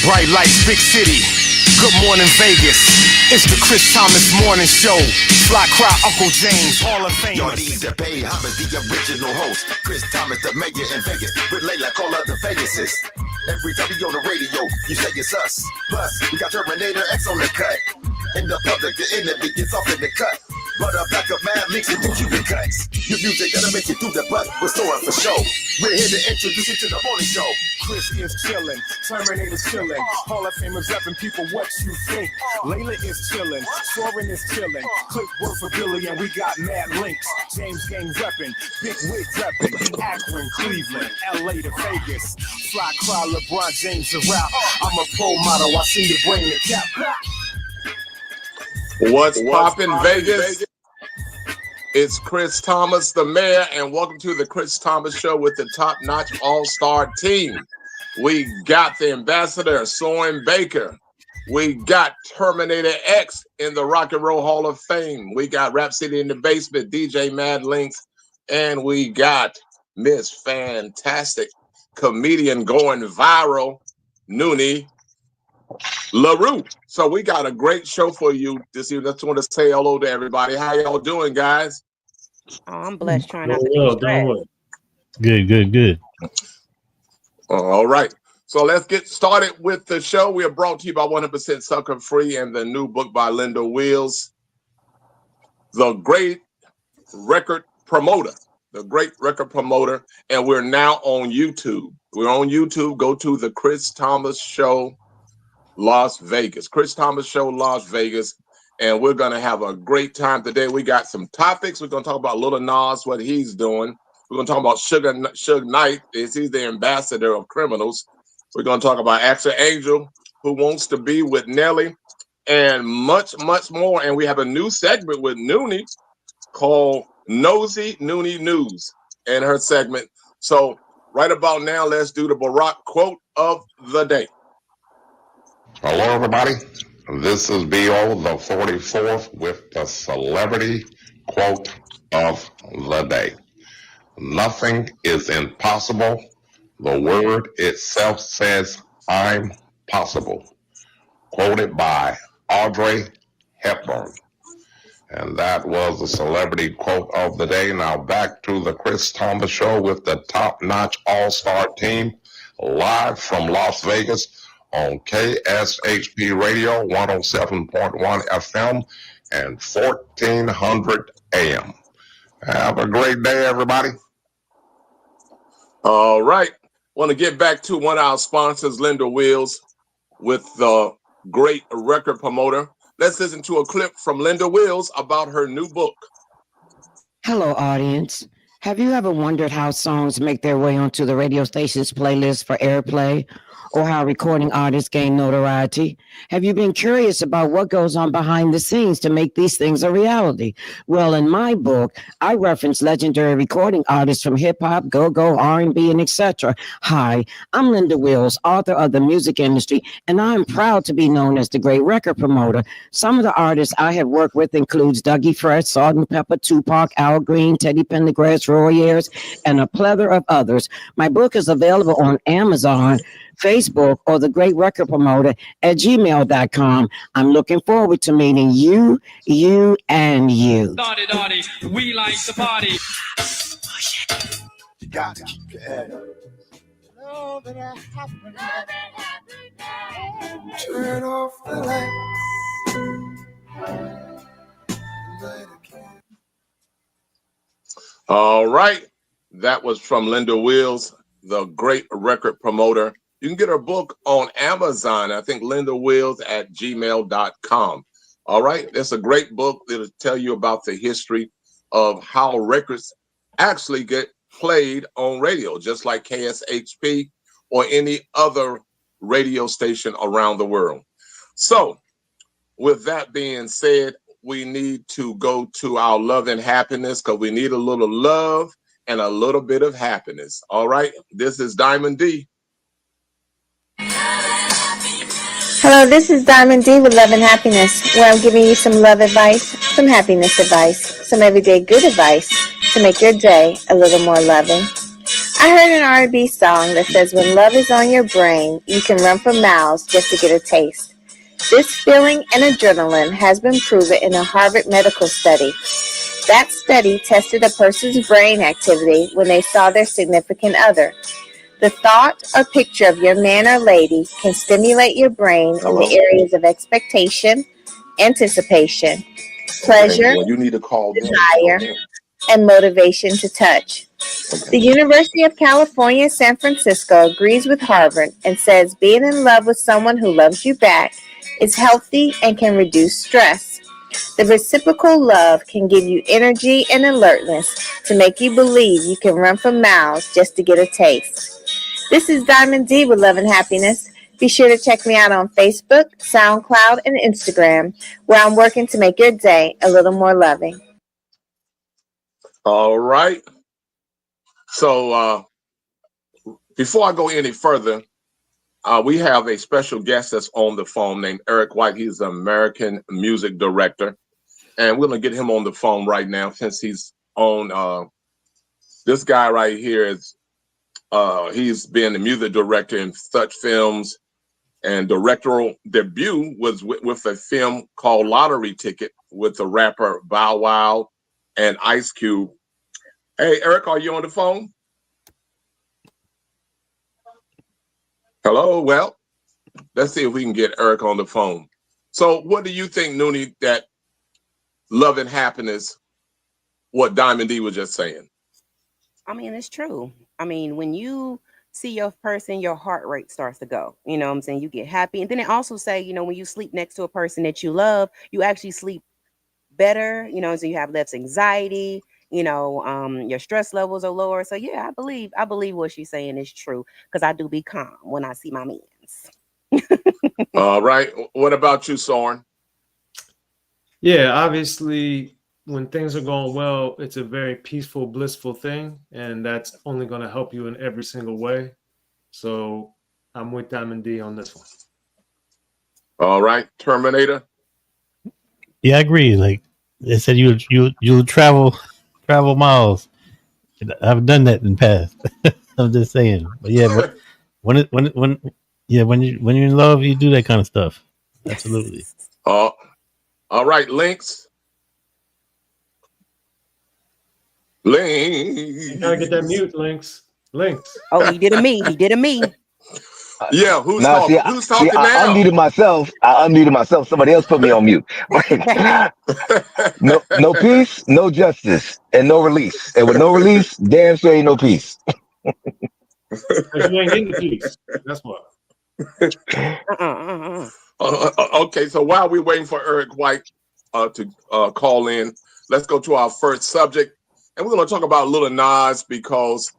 Bright lights, big city. Good morning, Vegas. It's the Chris Thomas Morning Show. Fly Cry, Uncle James, Hall of Fame. Y'all need to pay homage, the original host. Chris Thomas, the mayor in Vegas. Relay like all other Vegases. Every time you on the radio, you say it's us. Plus, we got Terminator X on the cut. In the public, the enemy gets off in the cut. But a back of mad links into Cuban cuts. Your music gotta make it through the butt. We're soaring for show. We're here to introduce you to the morning show. Chris is chillin', Terminator's chillin', Hall of Famers reppin', people, what you think? Layla is chillin', Soren is chillin', Click work for Billy and we got mad links. James Gang reppin', Big Wig reppin', Akron, Cleveland, LA to Vegas. Fly Cry, LeBron James around. I'm a pro model, I see you bring the cap. What's poppin' Vegas? It's Chris Thomas, the mayor, and welcome to the Chris Thomas Show with the top-notch all-star team. We got the ambassador, Soren Baker. We got Terminator X in the Rock and Roll Hall of Fame. We got Rap City in the Basement, DJ Mad Links, and we got Miss Fantastic comedian going viral, Noonie LaRue. So we got a great show for you this evening. I just want to say hello to everybody. How y'all doing, guys? Oh, I'm blessed, trying not to be stressed. Good. All right. So let's get started with the show. We are brought to you by 100% Sucker Free and the new book by Linda Wills, The Great Record Promoter. And we're now on YouTube. We're on YouTube. Go to the Chris Thomas Show Las Vegas. Chris Thomas Show Las Vegas. And we're going to have a great time today. We got some topics. We're going to talk about Lil Nas, what he's doing. We're going to talk about Suge Knight. He's the ambassador of criminals. We're going to talk about Axel Angel, who wants to be with Nelly, and much, much more. And we have a new segment with Noonie called Nosy Noonie News and her segment. So right about now, let's do the Barack quote of the day. Hello, everybody. This is B.O. the 44th with the celebrity quote of the day. Nothing is impossible. The word itself says, I'm possible. Quoted by Audrey Hepburn. And that was the celebrity quote of the day. Now back to the Chris Thomas Show with the top-notch all-star team live from Las Vegas on KSHP Radio 107.1 FM and 1400 AM. Have a great day, everybody. All right. Want to get back to one of our sponsors, Linda Wills, with the great record promoter. Let's listen to a clip from Linda Wills about her new book. Hello, audience. Have you ever wondered how songs make their way onto the radio station's playlist for airplay, or how recording artists gain notoriety? Have you been curious about what goes on behind the scenes to make these things a reality? Well, in my book, I reference legendary recording artists from hip-hop, go-go, R&B, and etc. Hi, I'm Linda Wills, author of The Music Industry, and I'm proud to be known as the Great Record Promoter. Some of the artists I have worked with includes Dougie Fresh, Salt-N-Pepa, Tupac, Al Green, Teddy Pendergrass, Roy Ayers, and a plethora of others. My book is available on Amazon, Facebook, or the Great Record Promoter at gmail.com. I'm looking forward to meeting you, and you. Naughty, we like to party. You got to keep your head up. Turn off the lights. All right. That was from Linda Wills, the Great Record Promoter. You can get her book on Amazon. I think Linda Wills at gmail.com. All right. It's a great book that'll tell you about the history of how records actually get played on radio, just like KSHP or any other radio station around the world. So with that being said, we need to go to our love and happiness, because we need a little love and a little bit of happiness. All right. This is Diamond D. Hello, this is Diamond D with Love and Happiness, where I'm giving you some love advice, some happiness advice, some everyday good advice to make your day a little more loving. I heard an R&B song that says when love is on your brain, you can run for miles just to get a taste. This feeling and adrenaline has been proven in a Harvard medical study. That study tested a person's brain activity when they saw their significant other. The thought or picture of your man or lady can stimulate your brain in the areas of expectation, anticipation, pleasure, Well, you need to call them. desire, and motivation to touch. The University of California, San Francisco agrees with Harvard and says being in love with someone who loves you back is healthy and can reduce stress. The reciprocal love can give you energy and alertness to make you believe you can run for miles just to get a taste. This is Diamond D with Love and Happiness. Be sure to check me out on Facebook, SoundCloud, and Instagram, where I'm working to make your day a little more loving. All right. So before I go any further, we have a special guest that's on the phone named Erik White. He's an American music director. And we're going to get him on the phone right now since he's on. This guy right here is, he's been the music director in such films, and directorial debut was with a film called Lottery Ticket with the rapper Bow Wow and Ice Cube. Hey, Erik, are you on the phone? Hello? Well, let's see if we can get Erik on the phone. So what do you think, Noonie, that Love and Happiness, what Diamond D was just saying? I mean, it's true. I mean, when you see your person, your heart rate starts to go. You know what I'm saying? You get happy. And then it also say, you know, when you sleep next to a person that you love, you actually sleep better, you know, so you have less anxiety, you know, your stress levels are lower. So yeah, I believe what she's saying is true, because I do be calm when I see my mans. All right. What about you, Soren? Yeah, obviously, when things are going well, it's a very peaceful, blissful thing, and that's only going to help you in every single way. So I'm with Diamond D on this one. All right, Terminator. Yeah, I agree. Like they said, you'll travel miles. I've done that in the past. I'm just saying. But yeah, but when you're in love, you do that kind of stuff. Absolutely. All right, Lynx. You gotta get that mute, Lynx. Oh, he did a me. He did a me. Yeah, who's talking? Who's talking now? I unmuted myself. Somebody else put me on mute. No peace, no justice, and no release. And with no release, damn sure ain't no peace. You ain't getting the peace. That's what. Okay, so while we're waiting for Erik White to call in, let's go to our first subject, and we're going to talk about Lil Nas, because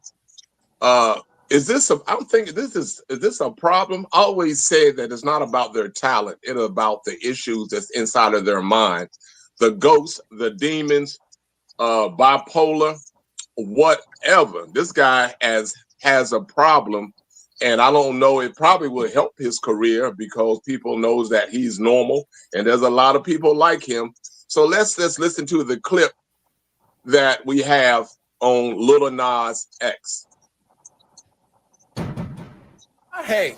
is this a problem? I always say that it's not about their talent, it's about the issues that's inside of their mind, the ghosts, the demons, bipolar, whatever. This guy has a problem. And I don't know, it probably will help his career because people knows that he's normal, and there's a lot of people like him. So let's listen to the clip that we have on Lil Nas X. Hey,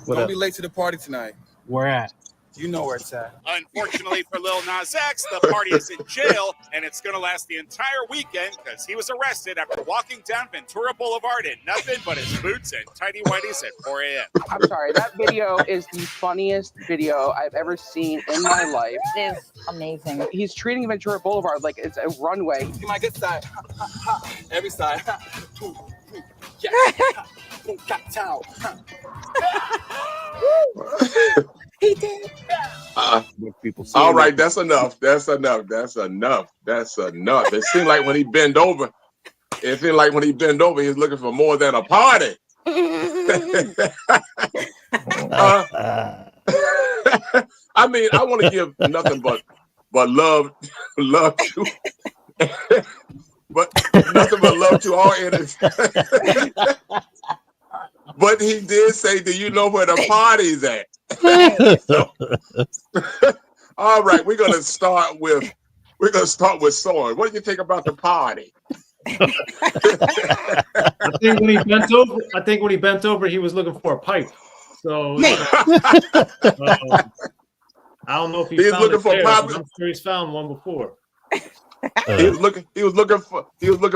don't be late to the party tonight. Where at? You know where it's at. Unfortunately for Lil Nas X, the party is in jail, and it's going to last the entire weekend because he was arrested after walking down Ventura Boulevard in nothing but his boots and tidy whities at 4 a.m. I'm sorry, that video is the funniest video I've ever seen in my life. It is amazing. He's treating Ventura Boulevard like it's a runway. See my good side. Every side. Yeah. He did. All right, that's enough. That's enough. It seemed like when he bent over, he's looking for more than a party. I mean, I want to give nothing but love to, but nothing but love to all enemies. But he did say, "Do you know where the party's at?" All right, we're gonna start with Soren. What do you think about the party? I think when he bent over, he was looking for a pipe. So I don't know if He's found looking it for there, pop. but I'm sure he's found one before. He was looking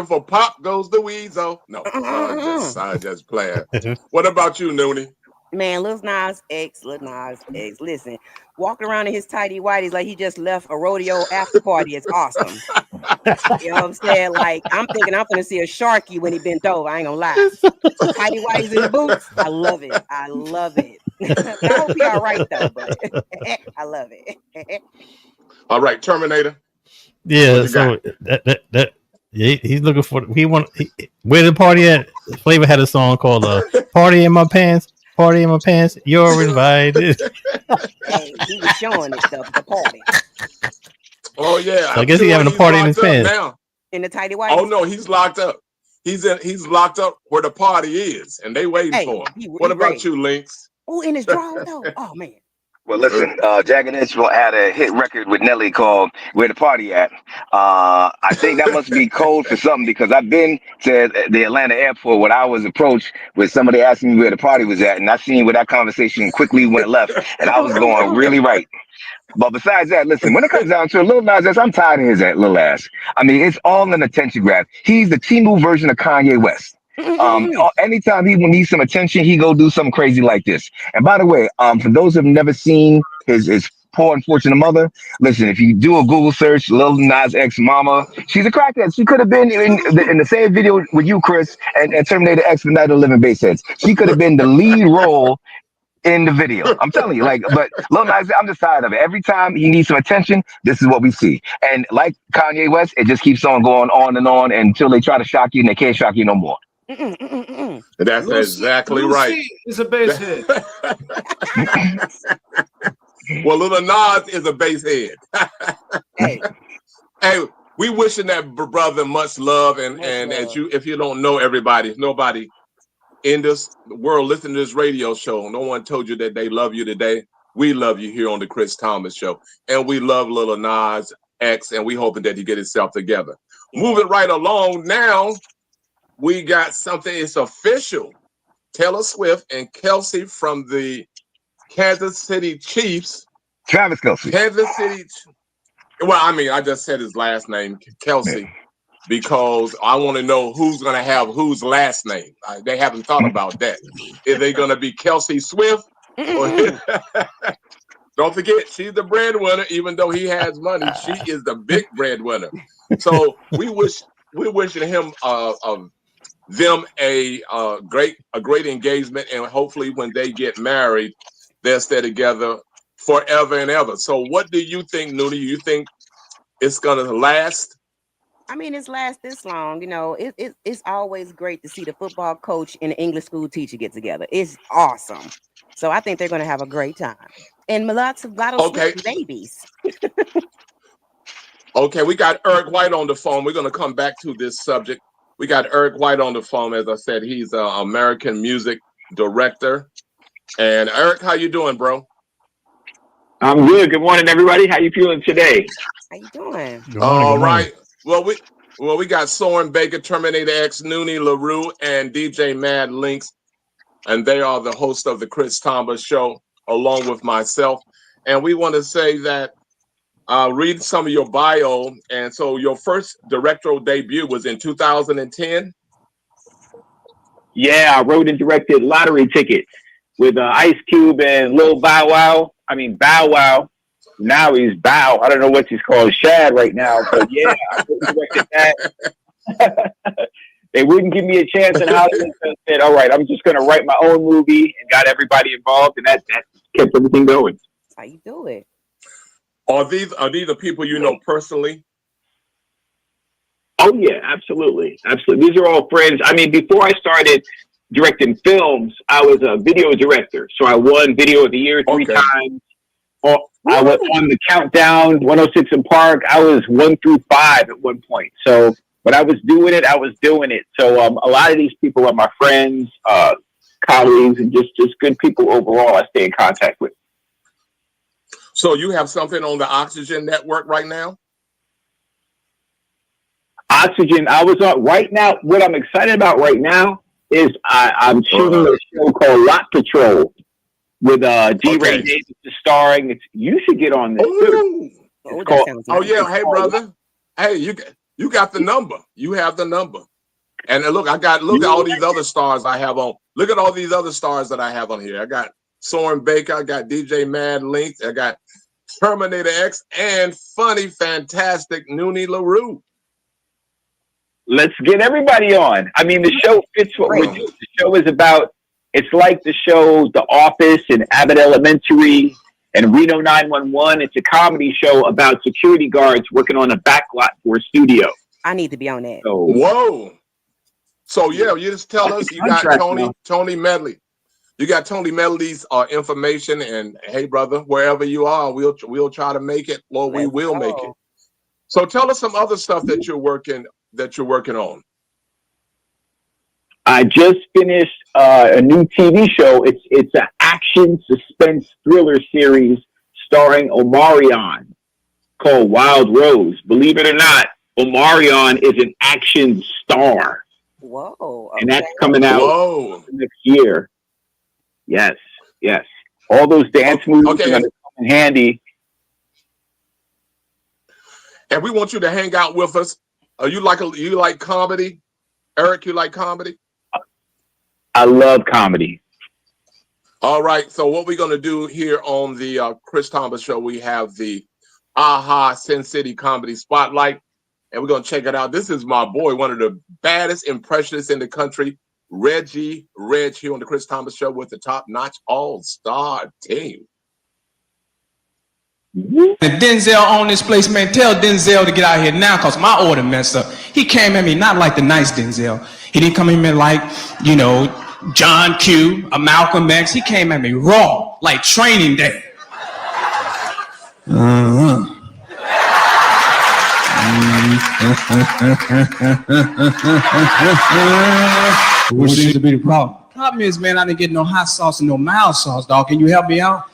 for Pop Goes the Weasel. No, I just playing. What about you, Noonie? Man, Lil Nas X. Listen, walking around in his tighty whities like he just left a rodeo after party is awesome. You know what I'm saying? Like, I'm thinking I'm gonna see a Sharky when he bent over. I ain't gonna lie. Tighty whities in the boots. I love it. I hope he all right though, but I love it. All right, Terminator. Yeah, so that he's looking for. Where the party at? Flavor had a song called "Party in My Pants." Party in my pants. You're invited. Hey, he was showing it the party. Oh yeah, So I guess he's having a party in his pants now. In the tighty whities. Oh no, he's locked up. He's locked up where the party is, and they waiting for him. What about you, Lynx? Oh, in his drawers though. Oh man. Well, listen, Jagged Edge had a hit record with Nelly called "Where the Party At." I think that must be code for something because I've been to the Atlanta airport when I was approached with somebody asking me where the party was at, and I seen where that conversation quickly went left, and I was going really right. But besides that, listen, when it comes down to it, Lil Nas X, I'm tired of his little ass. I mean, it's all an attention grab. He's the Temu version of Kanye West. Anytime he needs some attention, he go do something crazy like this. And by the way, for those who have never seen his poor unfortunate mother, listen, if you do a Google search, Lil Nas X mama, she's a crackhead. She could have been in the same video with you, Chris, and Terminator X for Night of the Living Bassheads. She could have been the lead role in the video. I'm telling you, but Lil Nas, I'm just tired of it. Every time he needs some attention, this is what we see. And like Kanye West, it just keeps on going on and on until they try to shock you and they can't shock you no more. That's exactly right. It's a bass head. Well, Lil Nas is a bass head. Hey, we wishing that brother much love, and as if you don't know nobody in this world listening to this radio show, no one told you that they love you today. We love you here on the Chris Thomas Show, and we love Lil Nas X, and we hoping that he get himself together. Moving right along now, we got something. It's official. Taylor Swift and Kelsey from the Kansas City Chiefs. Travis Kelsey. Kansas City. Well, I mean, I just said his last name, Kelsey, because I want to know who's going to have whose last name. They haven't thought about that. Is they going to be Kelsey Swift? Don't forget, she's the breadwinner. Even though he has money, she is the big breadwinner. So we're wishing him them a great engagement, and hopefully when they get married, they'll stay together forever and ever. So what do you think, Noonie? You think it's gonna last? I mean, it's last this long. You know, it's always great to see the football coach and the English school teacher get together. It's awesome. So I think they're gonna have a great time. And lots of sweet babies. Okay, we got Erik White on the phone. We're gonna come back to this subject. We got Erik White on the phone. As I said, he's an American music director. And Erik, how you doing, bro? I'm good. Good morning, everybody. How you feeling today? How you doing? All right. Well, we got Soren Baker, Terminator X, Noonie LaRue, and DJ Mad Links, and they are the host of the Chris Thomas Show, along with myself. And we want to say that read some of your bio. And so your first directorial debut was in 2010. Yeah, I wrote and directed Lottery Ticket with Ice Cube and Lil Bow Wow. I mean, Bow Wow. Now he's Bow. I don't know what he's called, Shad right now. But yeah, I wrote and directed that. They wouldn't give me a chance in Hollywood. So I said, all right, I'm just going to write my own movie, and got everybody involved, and that kept everything going. That's how you do it. Are these the people you know personally? Oh yeah, absolutely. Absolutely. These are all friends. I mean, before I started directing films, I was a video director. So I won Video of the Year 3 times. I was on the Countdown, 106 in Park. I was 1 through 5 at one point. So when I was doing it, I was doing it. So a lot of these people are my friends, colleagues, and just good people overall I stay in contact with. So you have something on the Oxygen Network right now? Oxygen. I was on right now. What I'm excited about right now is I'm shooting a show called Lot Patrol with D. Ray Davis is starring. You should get on this too. Hey brother. Hey, you got the number. You have the number. And look at all these other stars I have on. Look at all these other stars that I have on here. I got Soren Baker, I got DJ Mad Link, I got Terminator X, and funny, fantastic Noonie LaRue. Let's get everybody on. I mean, the show fits what we're doing. The show is about, it's like the show The Office and Abbott Elementary and Reno 911. It's a comedy show about security guards working on a backlot for a studio. I need to be on that. So, whoa. So yeah, you just tell us you got Tony Medley. You got Tony Medley's information, and hey brother, wherever you are, we'll try to make it, or we will make it. So tell us some other stuff that you're working on. I just finished a new TV show. It's an action suspense thriller series starring Omarion called Wild Rose. Believe it or not, Omarion is an action star. Whoa! Okay. And that's coming out next year. Yes. All those dance moves are going to come in handy. And we want you to hang out with us. You like comedy, Eric? You like comedy? I love comedy. All right. So what we're going to do here on the Chris Thomas Show, we have the AHA Sin City Comedy Spotlight, and we're going to check it out. This is my boy, one of the baddest impressionists in the country, Reg, here on the Chris Thomas Show with the top-notch all-star team. And Denzel on this place, man. Tell Denzel to get out here now, cause my order messed up. He came at me not like the nice Denzel. He didn't come at me like, John Q, a Malcolm X. He came at me raw, like Training Day. What seems to be the problem? Problem is, man, I didn't get no hot sauce and no mild sauce, dog. Can you help me out?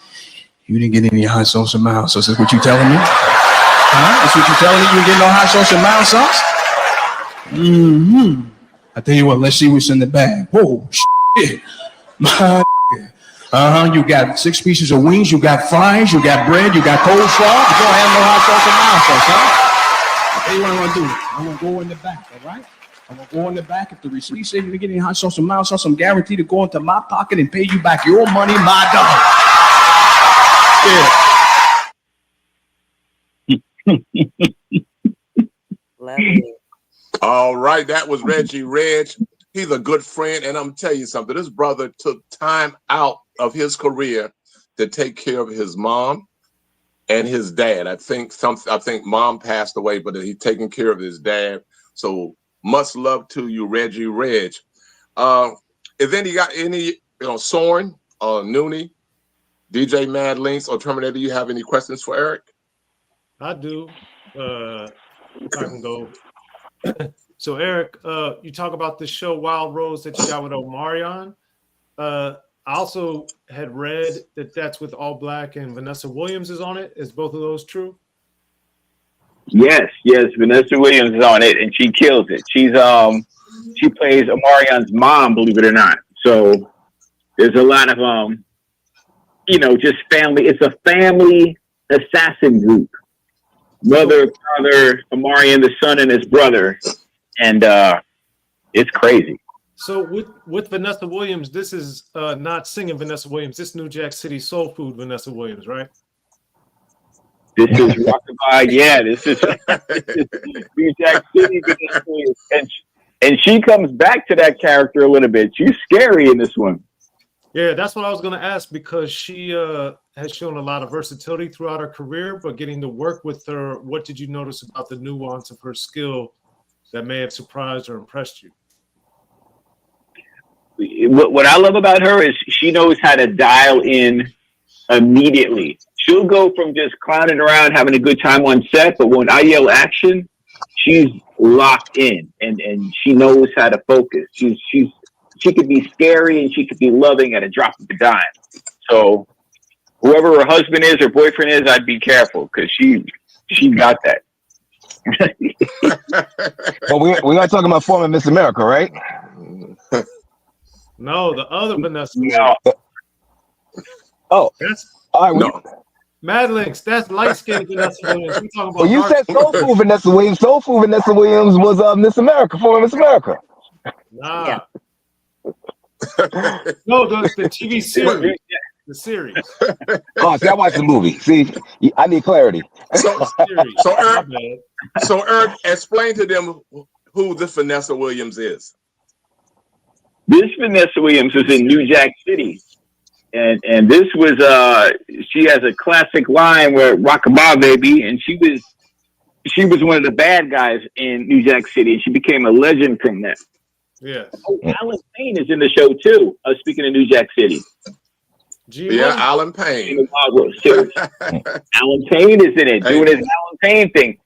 You didn't get any hot sauce or mild sauce. That's what you telling me? Huh? That's what you telling me? You didn't get no hot sauce or mild sauce? I tell you what, let's see what's in the bag. Whoa, shit. You got 6 pieces of wings, you got fries, you got bread, you got coleslaw. You don't have no hot sauce or mild sauce, huh? I tell you what I'm gonna do. I'm gonna go in the back, all right? I'm gonna go in the back. If the receipt says you didn't get any hot sauce or mild sauce, I'm guaranteed to go into my pocket and pay you back your money, my dog. Love it. All right, that was Reggie Reg. He's a good friend, and I'm telling you something. This brother took time out of his career to take care of his mom and his dad. I think mom passed away, but he's taking care of his dad. So much love to you, Reggie Reg. Is then you got any, Soren, Noonie, DJ Mad Links, or Terminator? You have any questions for Eric? I do. If I can go. So Eric, you talk about the show Wild Rose that you got with Omarion. I also had read that that's with All Black and Vanessa Williams is on it. Is both of those true? Yes. Vanessa Williams is on it, and she kills it. She plays Omarion's mom, believe it or not. So there's a lot of just family. It's a family assassin group. Mother, father, Omarion, the son, and his brother, and it's crazy. So with Vanessa Williams, this is not singing Vanessa Williams. This New Jack City Soul Food Vanessa Williams, right? This is Rockabye. Yeah, this is New Jack City Vanessa Williams, and she comes back to that character a little bit. She's scary in this one. Yeah, that's what I was going to ask, because she has shown a lot of versatility throughout her career, but getting to work with her, what did you notice about the nuance of her skill that may have surprised or impressed you? What I love about her is she knows how to dial in immediately. She'll go from just clowning around, having a good time on set, but when I yell action, she's locked in, and she knows how to focus. She could be scary and she could be loving at a drop of a dime. So whoever her husband is or boyfriend is, I'd be careful, because she got that. Well, we're not talking about former Miss America, right? No, the other Vanessa No. Williams. Oh, That's all right. Mad Links. That's light skinned Vanessa Williams. We talking about. Well, you said Soulful Vanessa Williams. Soulful Vanessa Williams was Miss America, former Miss America. Nah. Yeah. No, the TV series. The series. Oh, see, I watched the movie. See, I need clarity. So Eric, explain to them who this Vanessa Williams is. This Vanessa Williams is in New Jack City. And this was she has a classic line where Rockabye Baby, and she was one of the bad guys in New Jack City, and she became a legend from that. Yes. Oh, Alan Payne is in the show too. Speaking of New Jack City. Yeah, Alan Payne. Alan Payne is in it, doing his Alan Payne thing.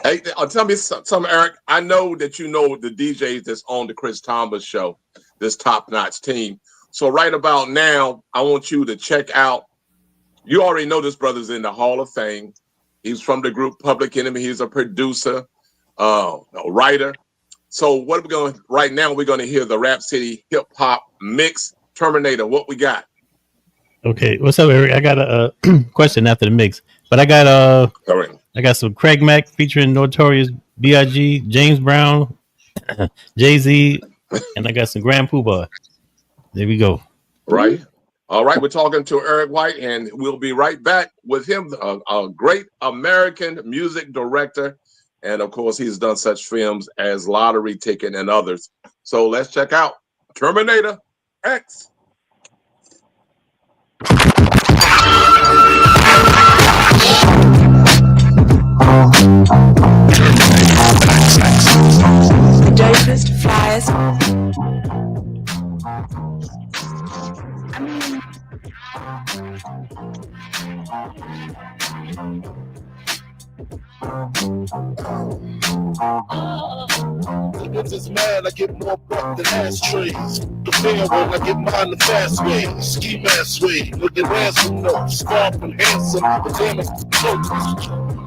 Hey, tell me something, Eric. I know that you know the DJs that's on the Chris Thomas show, this top-notch team. So right about now, I want you to check out. You already know this brother's in the Hall of Fame. He's from the group Public Enemy. He's a producer, a writer. So what we're going right now, we're going to hear the Rap City hip hop mix. Terminator, what we got? Okay, what's up, Eric? I got a question after the mix, but I got some Craig Mack featuring Notorious B.I.G., James Brown, Jay-Z, and I got some Grand Poobah. There we go. Right. All right, we're talking to Eric White, and we'll be right back with him, a great American music director. And of course, he's done such films as Lottery Ticket and others. So let's check out Terminator X. Dopest flyers. Niggas is mad, I get more buck than ashtrays. The fair one, I get mine the fast way. Ski mask way, looking ransom notes. Scarf and handsome, but damn it's jokes.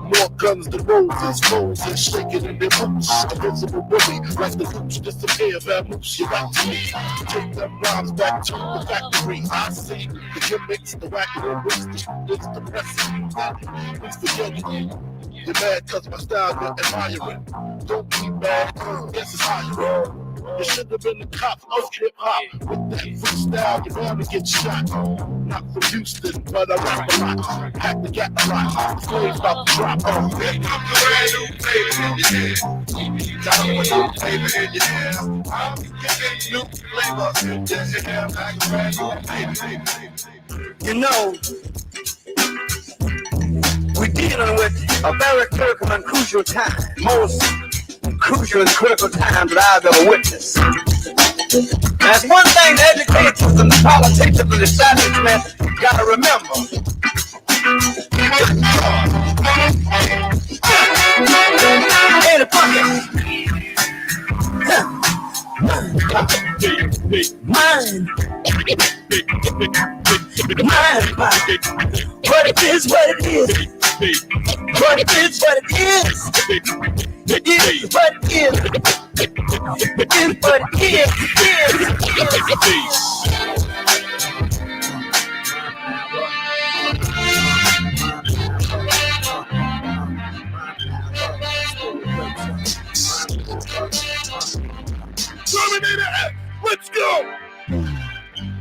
More guns than roses, foes and shaking in their boots. Invincible bully, like the gooch, disappear, vamoose, you right to me. Take them rhymes back to the factory. I see the gimmicks, the wacking and bricks, it's depressing. Please forget it. You're mad cause my style you're admiring. Don't be mad, guess it's hiring. You should have been the cops of hip hop. With that freestyle, you're bound to get shot. Not from Houston, but I rap a lot. Pack the gap a lot. Flames about to drop off. Here comes the brand new flavor in your head. Got a new flavor in your hair. I'm getting new flavor in your hair. Like a brand new flavor. You know, we're dealing with a very critical and crucial time. Most crucial and critical times that I've ever witnessed. That's one thing the educators and the politicians and the establishment gotta remember. Hey, the fucking mine. But it is what it is. But it is what it is. It is what it is. It is what it is. Terminator X, let's go!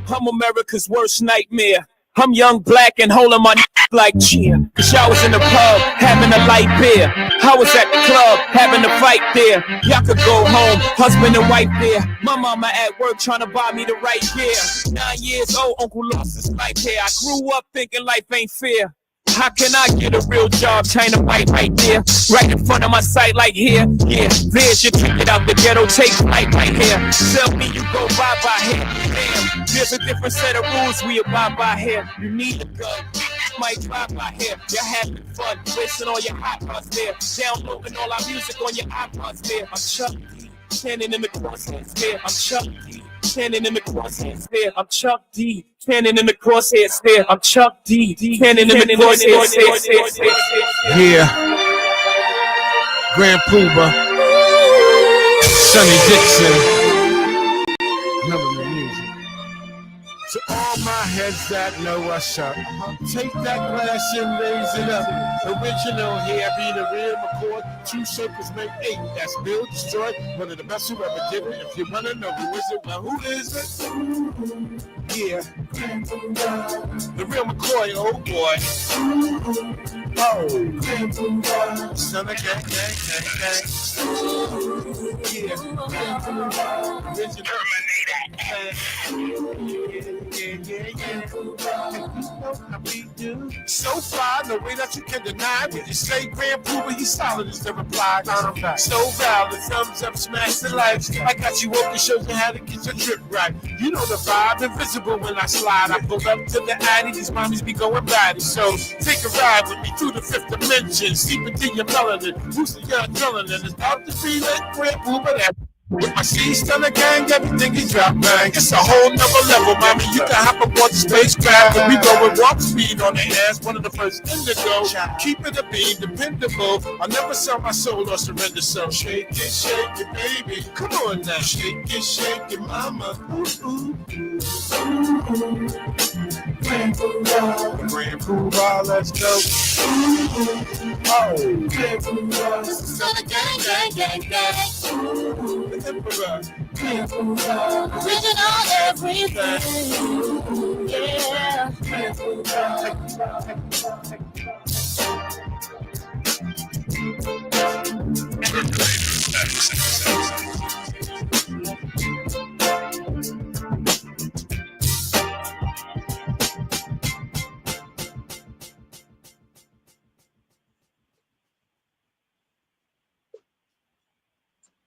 I'm America's worst nightmare. I'm young, black, and holding my like cheer. Cause y'all was in the pub having a light beer. I was at the club having a fight there. Y'all could go home, husband and wife there. My mama at work trying to buy me the right gear. 9 years old, uncle lost his life hair. I grew up thinking life ain't fair. How can I get a real job? China white right there, right in front of my sight, like here. Yeah, there's your ticket out the ghetto. Take flight right here. Tell me you go bye-bye here. Damn, there's a different set of rules we abide by here. You need a gun, might drive by here. You're having fun, listen on your iPods there. Downloading all our music on your iPods there. I'm Chuck D, standing in the crosshairs there. I'm Chuck D, standing in the crosshairs there. I'm Chuck D, standing in the crosshairs there. I'm Chuck D, standing in the crosshairs there. Yeah. Grand Puba, Sonny Dixon. Remember the music. To all my heads that know what's up, take that glass and raise it up. Original here, be the real McCoy. 2 circles make 8. That's Bill Destroy, one of the best who ever did it. If you wanna know who is it, well, who is it? Yeah, the real McCoy, oh boy. Oh, son of gang. Yeah, original. So far, no way that you can deny. When you say Grand Puba, you solid is the reply. So valid, thumbs up, smash the lights. I got you open, show you how to get your trip right. You know the vibe, invisible when I slide. I pull up to the Addy, these mommies be going batty. So take a ride with me through the 5th dimension. Seep into your melanin, boost the young melanin. It's about to be like Grand Puba that. With my C's on the gang, everything is drop bang. It's a whole nother level, mommy. You can hop aboard the spacecraft and we going warp speed on the ass. One of the first in to go. Keep it a beam, dependable. I'll never sell my soul or surrender. So shake it, baby. Come on now, shake it, mama. Ooh. Grand Puba, let's go. Oh, Grand Puba. Gang. Emperor. Original everything. Yeah.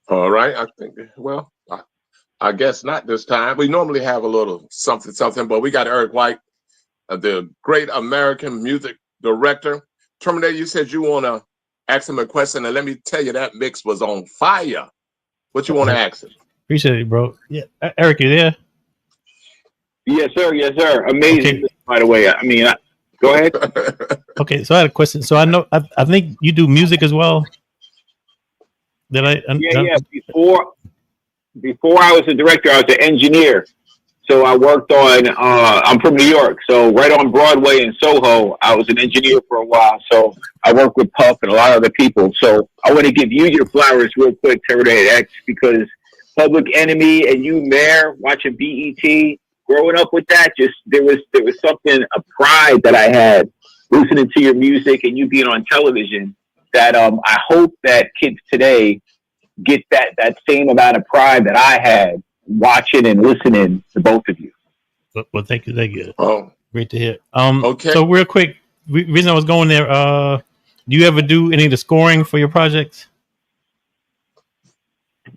All right. I think, well, I guess not this time. We normally have a little something, but we got Erik White, the great American music director. Terminator, you said you want to ask him a question, and let me tell you, that mix was on fire. What you want to ask him? Appreciate it, bro. Yeah, Erik, you there? Yes, sir. Yes, sir. Amazing, okay. By the way. I mean, go ahead. Okay, so I had a question. So I know, I think you do music as well. Yeah. Before I was a director, I was an engineer. So I worked on, I'm from New York. So right on Broadway in Soho, I was an engineer for a while. So I worked with Puff and a lot of other people. So I want to give you your flowers real quick, Terminator X, because Public Enemy and you, Mayor, watching BET, growing up with that, just there was something, a pride that I had listening to your music and you being on television that I hope that kids today get that same amount of pride that I had watching and listening to both of you. Well, thank you. Oh, great to hear. Okay. So real quick, reason I was going there, do you ever do any of the scoring for your projects?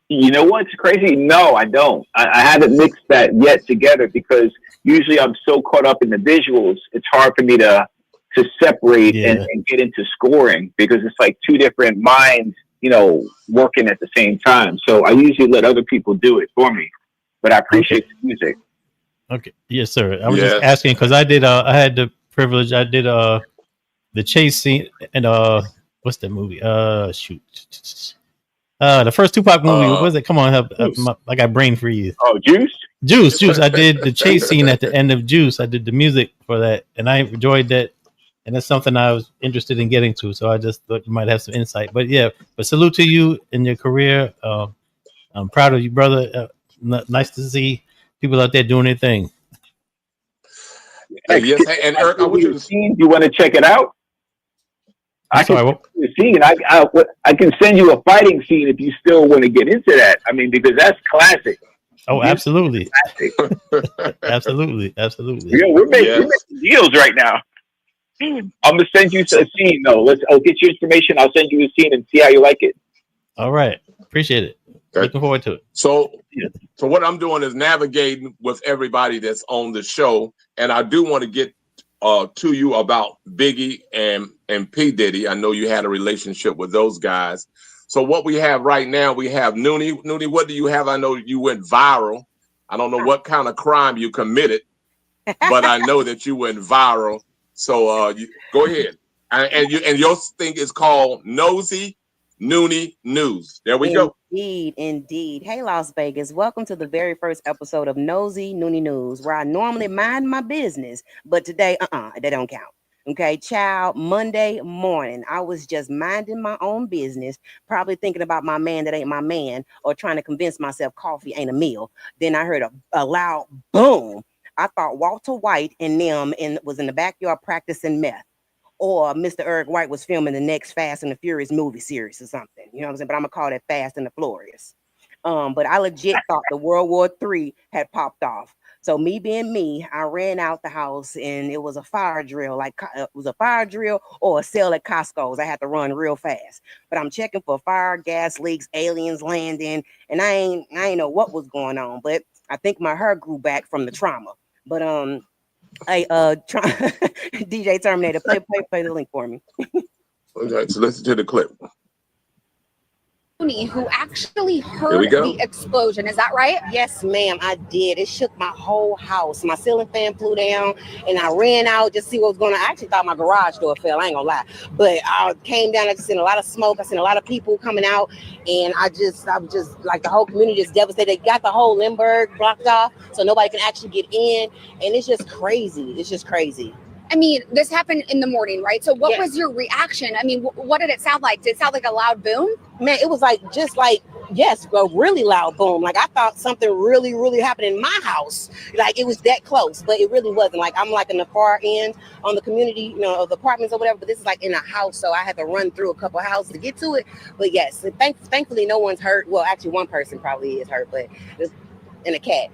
You know what's crazy? No, I don't. I haven't mixed that yet together because usually I'm so caught up in the visuals, it's hard for me to separate and get into scoring because it's like two different minds, you know, working at the same time. So I usually let other people do it for me, but I appreciate the music. Okay. Yes, sir. I was just asking because I had the privilege. I did the chase scene and what's that movie? Shoot. The first Tupac movie. What was it? Come on, I got brain freeze. Oh, Juice. I did the chase scene at the end of Juice. I did the music for that, and I enjoyed that. And that's something I was interested in getting to. So I just thought you might have some insight. But yeah, salute to you in your career. I'm proud of you, brother. Nice to see people out there doing their thing. Yes, and Erik, I want you to see. You want to check it out? I can send you a fighting scene if you still want to get into that. I mean, because that's classic. Oh, absolutely. absolutely. Yeah, we're making deals right now. I'm gonna send you a scene though. I'll get your information. I'll send you a scene and see how you like it. All right, appreciate it. Looking forward to it. So what I'm doing is navigating with everybody that's on the show, and I do want to get to you about Biggie and P Diddy. I know you had a relationship with those guys. So what we have right now, we have Noonie. Noonie, what do you have? I know you went viral. I don't know what kind of crime you committed, but I know that you went viral. So you go ahead, and your thing is called Nosy. Noonie News. There we go. Indeed. Hey, Las Vegas. Welcome to the very first episode of Nosy Noonie News, where I normally mind my business, but today, that don't count. Okay, child, Monday morning, I was just minding my own business, probably thinking about my man that ain't my man, or trying to convince myself coffee ain't a meal. Then I heard a loud boom. I thought Walter White and them was in the backyard practicing meth, or Mr. Erik White was filming the next Fast and the Furious movie series or something. You know what I'm saying? But I'm gonna call that Fast and the Furious. But I legit thought the World War III had popped off. So me being me, I ran out the house and it was a fire drill. It was a fire drill or a sale at Costco's. I had to run real fast. But I'm checking for fire, gas leaks, aliens landing, and I ain't know what was going on. But I think my hair grew back from the trauma. But hey, DJ Terminator, play the link for me. Okay, so listen to the clip. Who actually heard the explosion. Is that right? Yes, ma'am, I did. It shook my whole house. My ceiling fan flew down and I ran out just to see what was going on. I actually thought my garage door fell. I ain't gonna lie. But I came down, I just seen a lot of smoke. I seen a lot of people coming out, and I'm just like, the whole community is devastated. They got the whole Lindbergh blocked off so nobody can actually get in. And it's just crazy. It's just crazy. I mean, this happened in the morning, right? So what was your reaction? I mean, what did it sound like? Did it sound like a loud boom? Man, it was yes, a really loud boom. Like, I thought something really, really happened in my house. Like, it was that close, but it really wasn't. Like, I'm like in the far end on the community, of the apartments or whatever, but this is like in a house, so I had to run through a couple of houses to get to it. But yes, thankfully no one's hurt. Well, actually one person probably is hurt, but and a cat.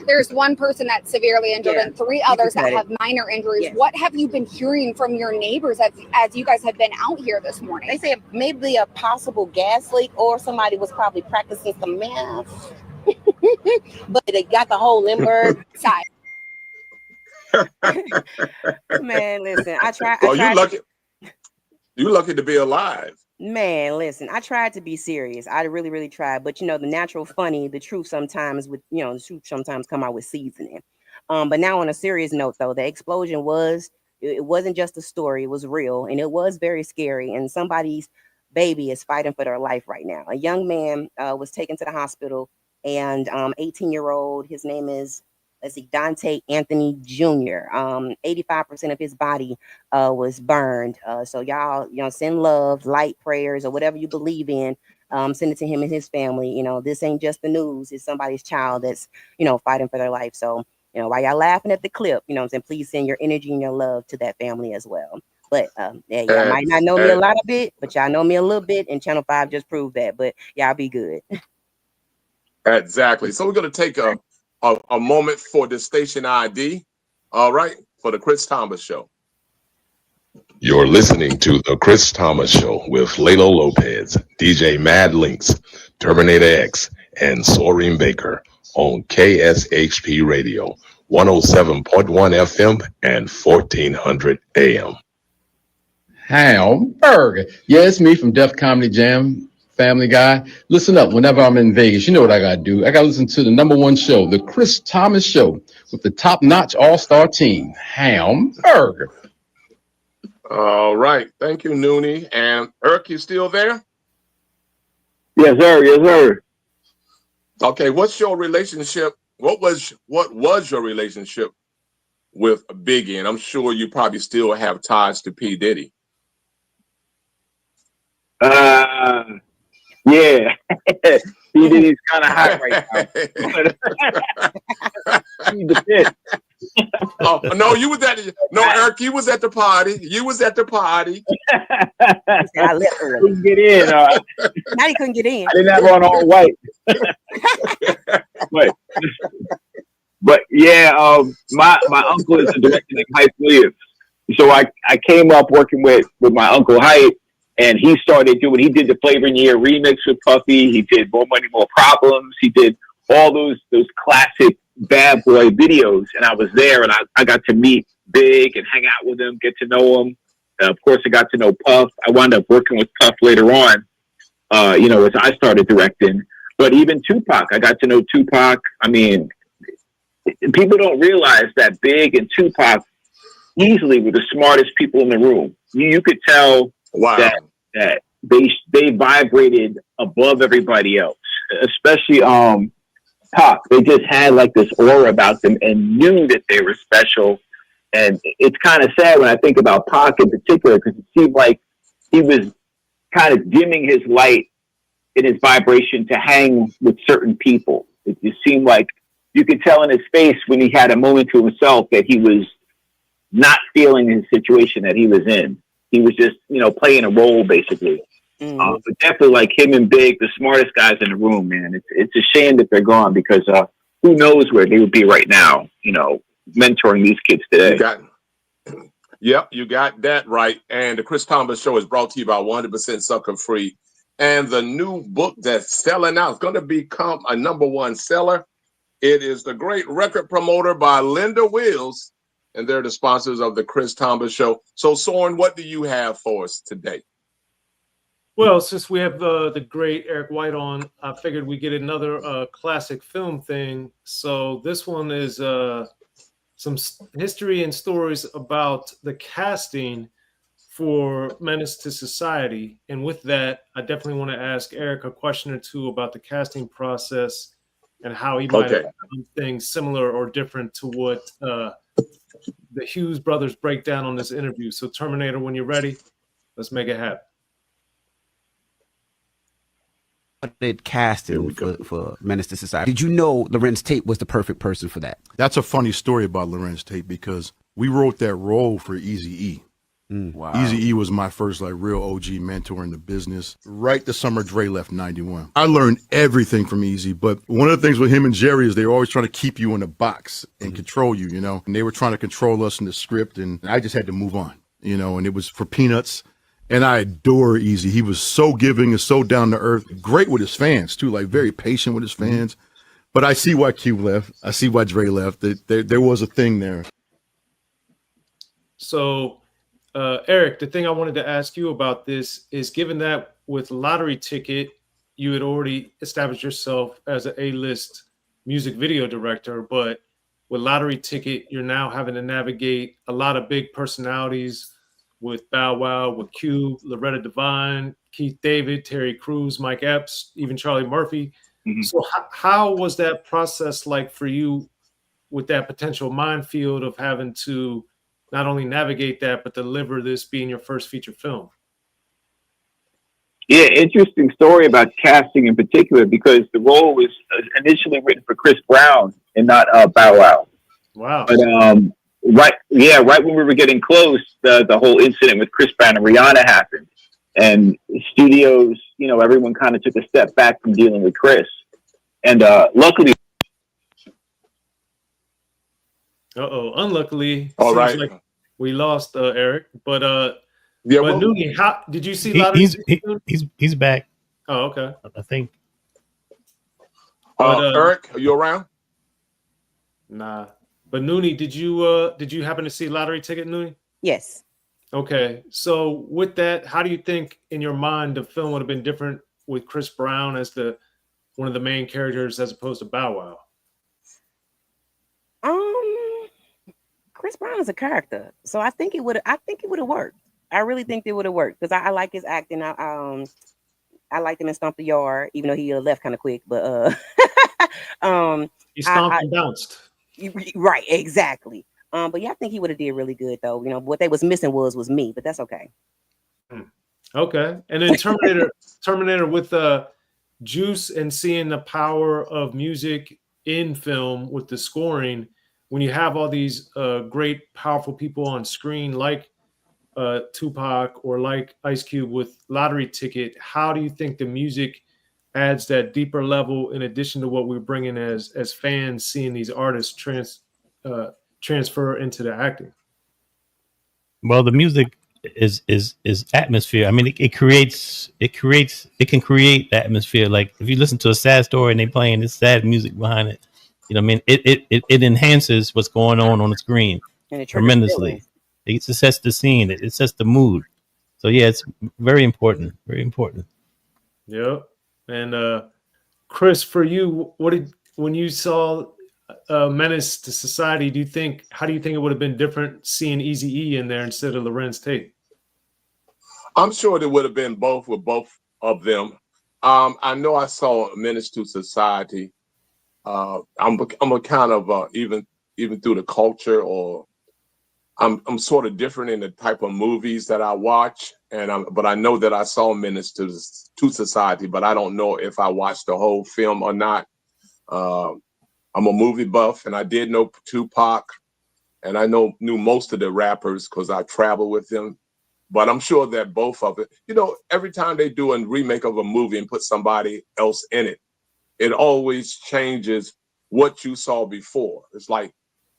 There's one person that's severely injured and 3 others that have minor injuries. Yes. What have you been hearing from your neighbors as you guys have been out here this morning? They said maybe a possible gas leak, or somebody was probably practicing some math. But they got the whole Lindbergh side. Man, listen, I tried. You lucky. You lucky to be alive. Man, listen, I tried to be serious. I really, really tried. But the natural funny, the truth sometimes come out with seasoning. But now on a serious note, though, the explosion it wasn't just a story. It was real, and it was very scary. And somebody's baby is fighting for their life right now. A young man was taken to the hospital, and 18-year-old, his name is, Dante Anthony Jr. 85% of his body was burned. So y'all, send love, light prayers, or whatever you believe in. Send it to him and his family. This ain't just the news. It's somebody's child that's, fighting for their life. So, while y'all laughing at the clip, please send your energy and your love to that family as well. But y'all might not know me a lot of bit, but y'all know me a little bit, and Channel 5 just proved that. But y'all be good. Exactly. So we're going to take a moment for the station ID, all right, for the Chris Thomas Show. You're listening to the Chris Thomas Show with Lalo Lopez, DJ Mad Links, Terminator X, and Soren Baker on KSHP Radio, 107.1 FM and 1400 AM. Hamburger. Yeah, it's me from Def Comedy Jam, Family Guy. Listen up, whenever I'm in Vegas, you know what I gotta do. I gotta listen to the #1 show, the Chris Thomas Show, with the top-notch all-star team, Hamburger. All right, thank you, Noonie. And Erik, you still there? Yes, sir. Yes, sir. Okay, what's your relationship? What was your relationship with Biggie? And I'm sure you probably still have ties to P. Diddy. Yeah. P. Diddy's kind of hot right now. Oh no, you was at Erik, you was at the party. You was at the party. I left early. Couldn't get in. Now you couldn't get in. I didn't have on all white. but yeah, my uncle is a director named Hype Williams. So I came up working with my uncle Hype, and he did the Flavor in the Year remix with Puffy. He did More Money, More Problems. He did all those classic bad boy videos, and I was there, and I got to meet Big and hang out with him, get to know him. Of course, I got to know Puff. I wound up working with Puff later on, as I started directing. But even Tupac, I got to know Tupac. I mean, people don't realize that Big and Tupac easily were the smartest people in the room. You could tell that they vibrated above everybody else, especially Pac. They just had like this aura about them and knew that they were special. And it's kind of sad when I think about Pac in particular, because it seemed like he was kind of dimming his light in his vibration to hang with certain people. It just seemed like you could tell in his face when he had a moment to himself that he was not feeling his situation that he was in. He was just, playing a role basically. But definitely like him and Big, the smartest guys in the room, man. It's a shame that they're gone because who knows where they would be right now, mentoring these kids today. You got that right. And the Chris Thomas Show is brought to you by 100% Sucker Free. And the new book that's selling out is going to become a #1 seller. It is The Great Record Promoter by Linda Wills, and they're the sponsors of the Chris Thomas Show. So, Soren, what do you have for us today? Well, since we have the great Erik White on, I figured we get another classic film thing. So this one is some history and stories about the casting for Menace to Society. And with that, I definitely want to ask Erik a question or two about the casting process and how he might have done things similar or different to what the Hughes brothers break down on this interview. So Terminator, when you're ready, let's make it happen. Did casting for Menace to Society. Did you know Lorenz Tate was the perfect person for that? That's a funny story about Lorenz Tate because we wrote that role for Eazy-E. Wow. Eazy-E was my first real OG mentor in the business. Right the summer Dre left 91. I learned everything from Eazy, but one of the things with him and Jerry is they were always trying to keep you in a box and control you, And they were trying to control us in the script, and I just had to move on, and it was for peanuts. And I adore Eazy. He was so giving and so down to earth. Great with his fans, too, very patient with his fans. But I see why Q left. I see why Dre left. There was a thing there. So, Erik, the thing I wanted to ask you about this is, given that with Lottery Ticket, you had already established yourself as an A-list music video director, but with Lottery Ticket, you're now having to navigate a lot of big personalities with Bow Wow, with Cube, Loretta Devine, Keith David, Terry Crews, Mike Epps, even Charlie Murphy. So how was that process like for you with that potential minefield of having to not only navigate that, but deliver this being your first feature film? Yeah, interesting story about casting in particular, because the role was initially written for Chris Brown and not Bow Wow. Wow. But right when we were getting close, the whole incident with Chris Brown and Rihanna happened, and studios, everyone kind of took a step back from dealing with Chris, and luckily. Unluckily, all seems right, like we lost Erik, but Noonie, how did you see? He's back. Oh, okay. I think. Erik, are you around? Nah. But Noonie, did you happen to see Lottery Ticket, Noonie? Yes. Okay. So with that, how do you think in your mind the film would have been different with Chris Brown as one of the main characters as opposed to Bow Wow? Chris Brown is a character, so I think it would have worked. I really think it would have worked because I like his acting. I liked him in Stomp the Yard, even though he left kind of quick. But he stomped and bounced. Right, exactly. But yeah, I think he would have did really good though. What they was missing was me, but that's okay. Okay, and then Terminator with Juice and seeing the power of music in film with the scoring. When you have all these great, powerful people on screen like Tupac or like Ice Cube with Lottery Ticket, how do you think the music adds that deeper level in addition to what we're bringing as fans seeing these artists transfer into the acting? Well, the music is atmosphere. I mean, it can create atmosphere. Like if you listen to a sad story and they playing this sad music behind it, it enhances what's going on the screen tremendously. It sets the scene. It sets the mood. So yeah, it's very important. Very important. Yep. And Chris, for you, when you saw Menace to Society, how do you think it would have been different seeing Eazy-E in there instead of Lorenz Tate? I'm sure there would have been both with both of them. I know I saw Menace to Society. I'm a kind of even through the culture, or I'm sort of different in the type of movies that I watch, but I know that I saw Menace to Society, but I don't know if I watched the whole film or not. I'm a movie buff, and I did know Tupac, and I knew most of the rappers because I travel with them. But I'm sure that both of it, every time they do a remake of a movie and put somebody else in it, it always changes what you saw before. It's like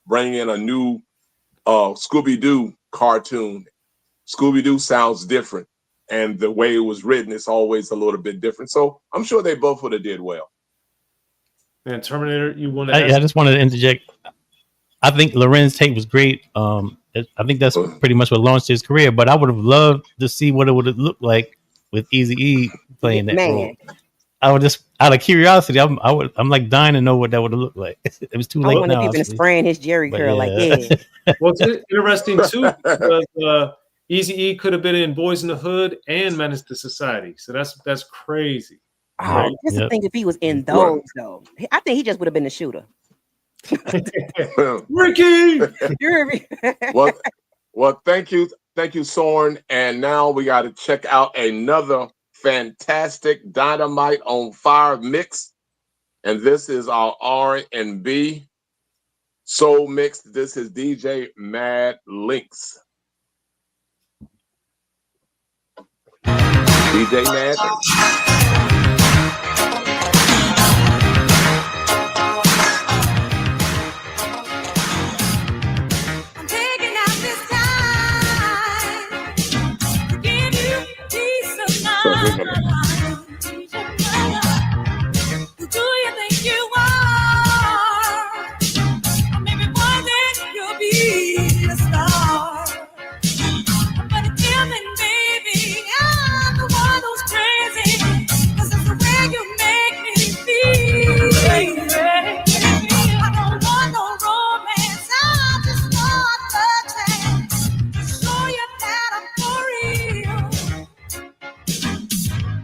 bringing in a new Scooby-Doo cartoon. Scooby-Doo sounds different, and the way it was written is always a little bit different. So I'm sure they both would have did well. And Terminator, you want to? I just wanted to interject. I think Lorenz Tate was great. I think that's pretty much what launched his career. But I would have loved to see what it would have looked like with Eazy-E playing that role. I would just, out of curiosity, I'm like dying to know what that would have looked like. It was too late now. I wonder if he's been spraying his Jerry curl like that. Well, it's interesting too because Eazy-E could have been in Boys in the Hood and Menace to Society. So that's crazy. Oh, just to think if he was in those though. I think he just would have been the shooter. Ricky. Well, thank you, Soren. And now we got to check out another fantastic Dynamite on Fire mix, and this is our R&B soul mix. This is DJ Mad Links. DJ Mad Links. Do you think you are? Or maybe one day you'll be a star. But until then, baby, I'm the one who's crazy. 'Cause it's the way you make me feel. I don't want no romance. I just want the chance to show you that I'm for real.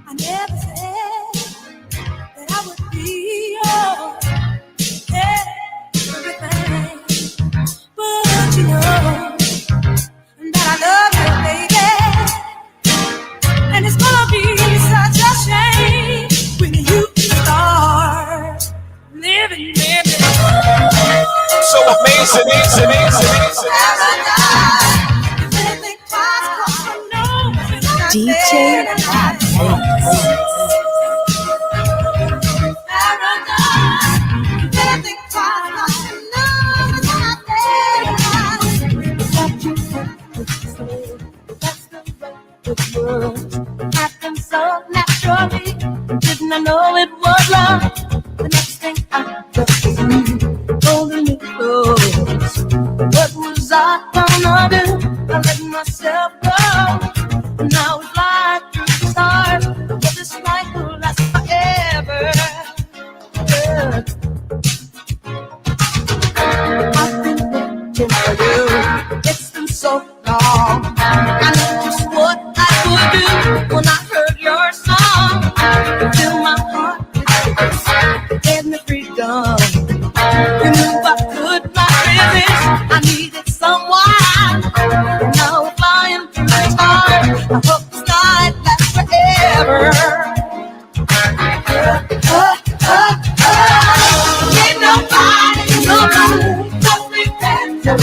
I never said that I would be your everything, but you know that I love you, baby, and it's gonna be such a shame when you start living. So amazing. DJ happened so naturally. Didn't I know it was love? The next thing I just knew, holding me close. What was I gonna do? I let myself go. Now we fly through the stars, but this life will last forever. I've been waiting for you. It's been so long. I knew just what I would do when I heard your song. You fill my heart with peace, you gave me freedom. You knew I could not resist. I needed someone. Now we're flying through the stars. I hope this night lasts forever. Ain't nobody does me better.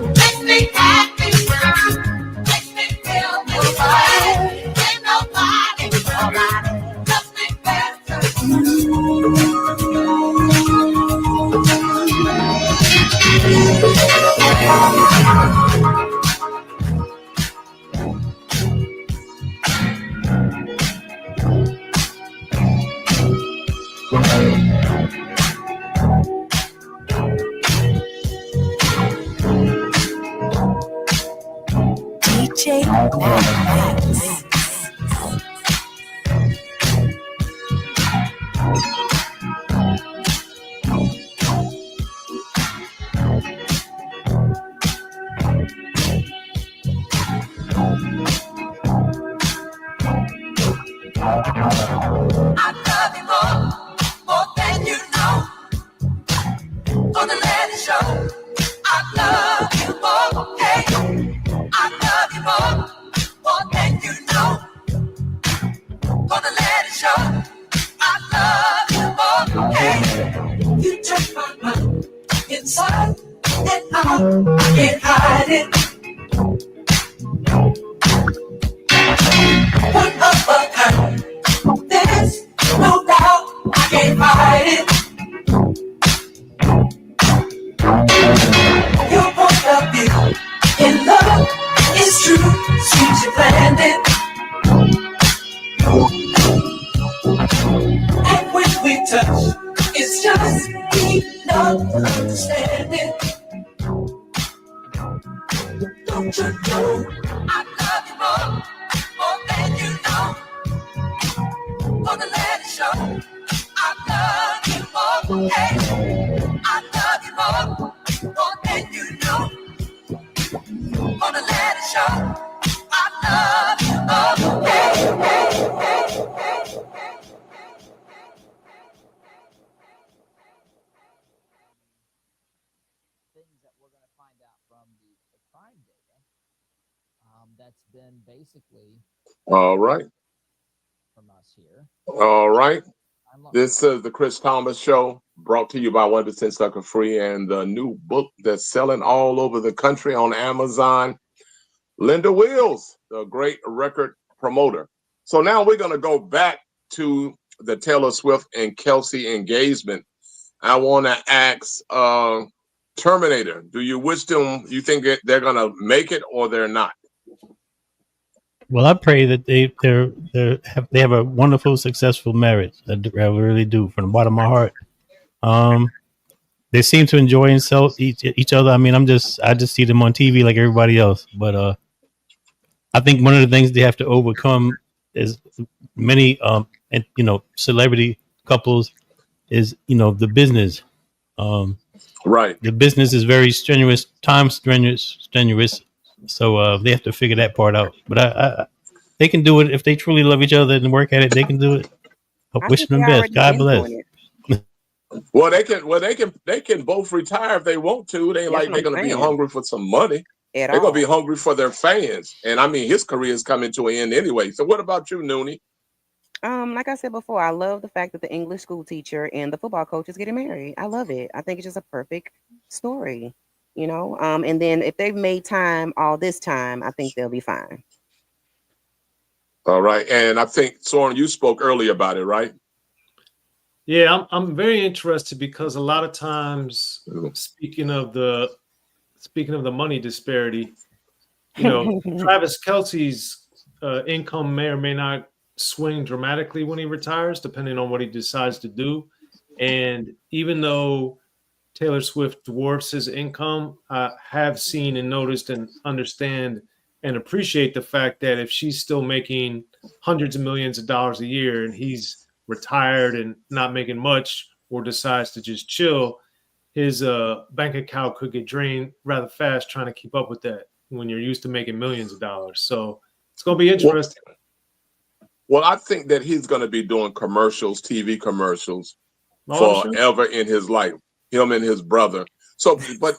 Makes me happy. Makes me feel alright. Ain't nobody does me better. DJ Max. more than you know. Gonna let it show. I love you more. Hey, you took my mind inside and out. I can't hide it. One of a kind. There's no doubt. I can't fight it. Your point of view in love is true. Seems you planned it. And when we touch, it's just enough to understand it. Don't you know I love you more than you know. Gonna let it show. I love you more. Hey, I love you more than you know. Gonna let it show. I love you more. Hey, hey, hey, hey. Things that we're going to find out from the crime data that's been basically All right. from us here. All right. This is the Chris Thomas Show, brought to you by 1% Sucker Free, and the new book that's selling all over the country on Amazon, Linda Wills, the great record promoter. So now we're going to go back to the Taylor Swift and Kelsey engagement. I want to ask Terminator, do you wish them, you think they're going to make it or they're not? Well, I pray that they have a wonderful, successful marriage. I really do, from the bottom of my heart. They seem to enjoy each other. I mean, I just see them on TV like everybody else. But I think one of the things they have to overcome is many, and celebrity couples is the business. Right. The business is very strenuous, strenuous. So they have to figure that part out. But I they can do it if they truly love each other and work at it. They can do it. I wish them best. God bless. Well, they can both retire if they want to. They ain't like they're gonna be hungry for some money. They're gonna be hungry for their fans. And I mean, his career is coming to an end anyway. So what about you, Noonie? Like I said before, I love the fact that the English school teacher and the football coach is getting married. I love it. I think it's just a perfect story, and then if they've made time all this time, I think they'll be fine. All right. And I think, Soren, you spoke earlier about it, right? Yeah, I'm very interested because a lot of times, speaking of the money disparity, Travis Kelce's income may or may not swing dramatically when he retires, depending on what he decides to do. And even though Taylor Swift dwarfs his income, I have seen and noticed and understand and appreciate the fact that if she's still making hundreds of millions of dollars a year and he's retired and not making much or decides to just chill, his bank account could get drained rather fast trying to keep up with that when you're used to making millions of dollars. So it's going to be interesting. Well, I think that he's going to be doing commercials, TV commercials forever in his life, him and his brother. So, but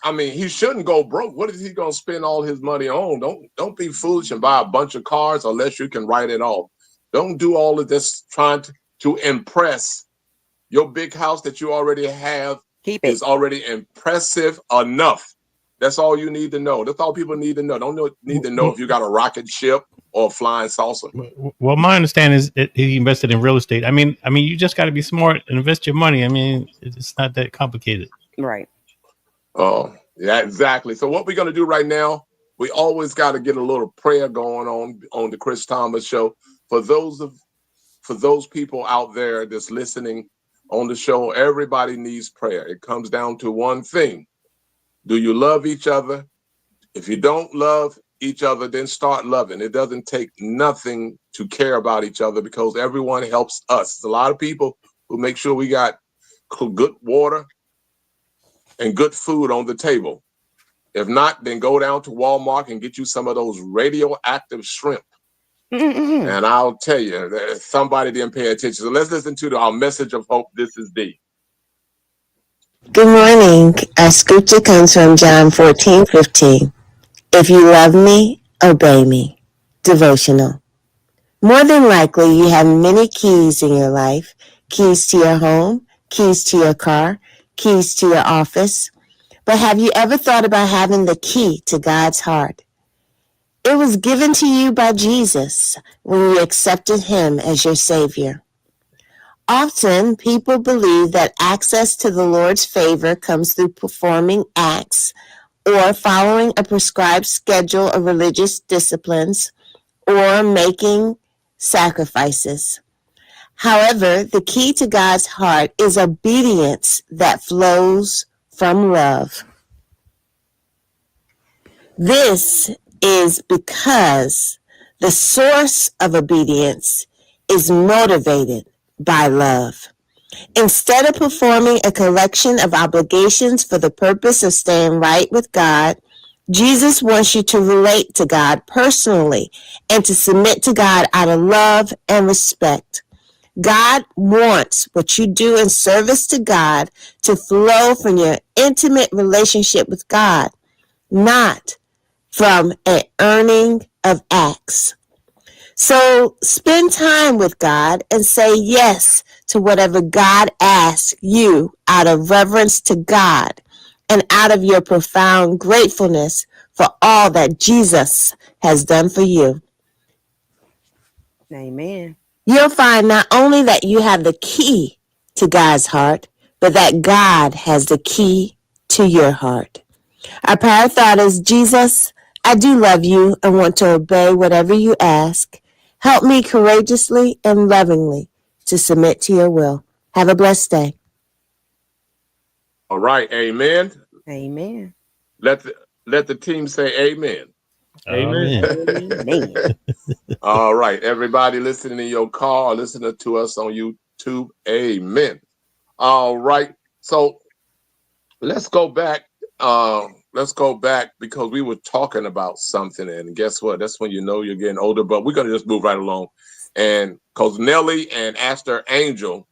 he shouldn't go broke. What is he going to spend all his money on? Don't be foolish and buy a bunch of cars unless you can write it off. Don't do all of this trying to impress. Your big house that you already have is already impressive enough. That's all you need to know. That's all people need to know. Don't need to know if you got a rocket ship or a flying saucer. Well, my understanding is that he invested in real estate. I mean, you just got to be smart and invest your money. I mean, it's not that complicated. Right. Oh, yeah, exactly. So what we're going to do right now, we always got to get a little prayer going on the Chris Thomas Show. For those people out there that's listening on the show, everybody needs prayer. It comes down to one thing. Do you love each other? If you don't love each other, then start loving. It doesn't take nothing to care about each other because everyone helps us. There's a lot of people who make sure we got good water and good food on the table. If not, then go down to Walmart and get you some of those radioactive shrimp. And I'll tell you, somebody didn't pay attention. So let's listen to our message of hope. This is D. Good morning. Our scripture comes from John 14:15. If you love me, obey me. Devotional. More than likely, you have many keys in your life. Keys to your home, keys to your car, keys to your office. But have you ever thought about having the key to God's heart? It was given to you by Jesus when you accepted him as your Savior. Often, people believe that access to the Lord's favor comes through performing acts or following a prescribed schedule of religious disciplines or making sacrifices. However, the key to God's heart is obedience that flows from love. This is because the source of obedience is motivated by love. Instead of performing a collection of obligations for the purpose of staying right with God, Jesus wants you to relate to God personally and to submit to God out of love and respect. God wants what you do in service to God to flow from your intimate relationship with God, not from an earning of acts. So spend time with God and say yes to whatever God asks you out of reverence to God and out of your profound gratefulness for all that Jesus has done for you. Amen. You'll find not only that you have the key to God's heart, but that God has the key to your heart. Our prayer thought is, Jesus, I do love you and want to obey whatever you ask. Help me courageously and lovingly to submit to your will. Have a blessed day. All right, amen. Amen. Let the team say amen. Amen. Amen. All right, everybody listening in your car, listening to us on YouTube, amen. All right, so let's go back. Let's go back because we were talking about something, and guess what? That's when you know you're getting older. But we're gonna just move right along, and because Nelly and Astor Angel,